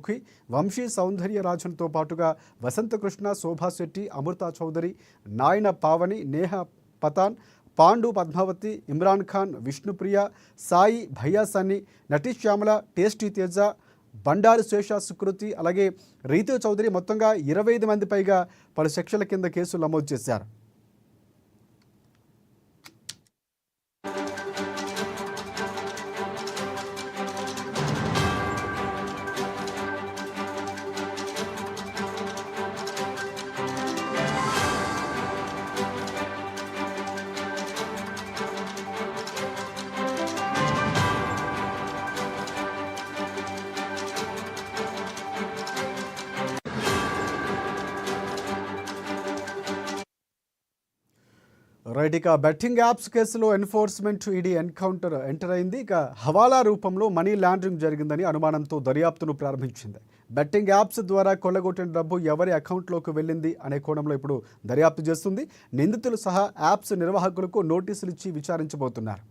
ముఖి, వంశీ సౌందర్యరాజన్తో పాటుగా వసంతకృష్ణ, శోభా శెట్టి, అమృతా చౌదరి, నాయన పావని, నేహ పతాన్, పాండు పద్మావతి, ఇమ్రాన్ ఖాన్, విష్ణుప్రియ, సాయి, భయ్యా సన్ని, నటి శ్యామల, టేస్టీ తేజ, బండారు శేష సుకృతి, అలాగే రీతు చౌదరి మొత్తంగా 25 మంది పైగా పలు సెక్షన్ల కింద కేసులు నమోదు చేశారు. రైట్, ఇక బెట్టింగ్ యాప్స్ కేసులో ఎన్ఫోర్స్మెంట్ ఈడీ ఎంటర్ అయింది. ఇక హవాలా రూపంలో మనీ లాండరింగ్ జరిగిందని అనుమానంతో దర్యాప్తును ప్రారంభించింది. బెట్టింగ్ యాప్స్ ద్వారా కొల్లగొట్టిన డబ్బు ఎవరి అకౌంట్లోకి వెళ్ళింది అనే కోణంలో ఇప్పుడు దర్యాప్తు చేస్తుంది. నిందితులు సహా యాప్స్ నిర్వాహకులకు నోటీసులు ఇచ్చి విచారించబోతున్నారు.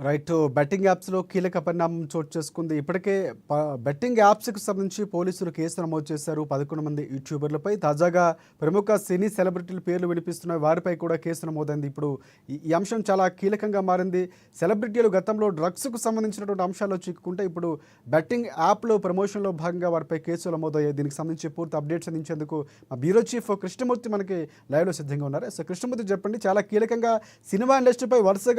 రైట్. బెట్టింగ్ యాప్స్‌లో కీలక పరిణామం చోటు చేసుకుంది. ఇప్పటికే బెట్టింగ్ యాప్స్‌కి సంబంధించి పోలీసులు కేసు నమోదు చేశారు 11 మంది యూట్యూబర్లపై. తాజాగా ప్రముఖ సినీ సెలబ్రిటీల పేర్లు వినిపిస్తున్నాయి. వారిపై కూడా కేసు నమోదైంది. ఇప్పుడు ఈ అంశం చాలా కీలకంగా మారింది. సెలబ్రిటీలు గతంలో డ్రగ్స్‌కు సంబంధించినటువంటి అంశాల్లో చిక్కుకుంటే ఇప్పుడు బెట్టింగ్ యాప్‌లో ప్రమోషన్‌లో భాగంగా వారిపై కేసులు నమోదయ్యాయి. దీనికి సంబంధించి పూర్తి అప్డేట్స్ అందించేందుకు మా బ్యూరో చీఫ్ కృష్ణమూర్తి మనకి లైవ్‌లో సిద్ధంగా ఉన్నారు. సో కృష్ణమూర్తి చెప్పండి, చాలా కీలకంగా సినిమా ఇండస్ట్రీపై వరుసగా